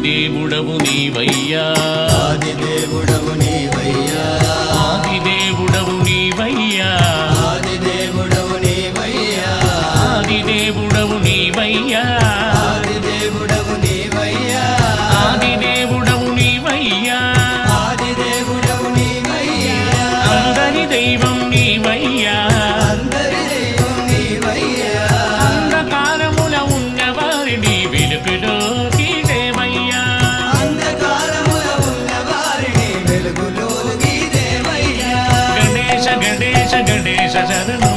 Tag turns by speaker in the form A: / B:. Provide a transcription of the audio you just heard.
A: ఆదిదేవుడవు నీవయ్యా
B: ఆదిదేవుడవు నీవయ్యా
A: ఆదిదేవుడవు నీవయ్యా
B: ఆదిదేవుడవు నీవయ్యా
A: ఆదిదేవుడవు నీవయ్యా
B: ఆదిదేవుడవు నీవయ్యా
A: ఆదిదేవుడవు నీవయ్యా
B: ఆదిదేవుడవు నీవయ్యా
A: అందరి దైవం నీవయ్యా
B: అందరి దైవం నీవయ్యా
A: అంధకారముల ఉన్నవారిని వెలుగులోకి దేవయ్యా
B: అంధకారముల ఉన్నవారిని వెలుగులోకి దేవయ్యా
A: గణేశ గణేశ గణేశ శరణు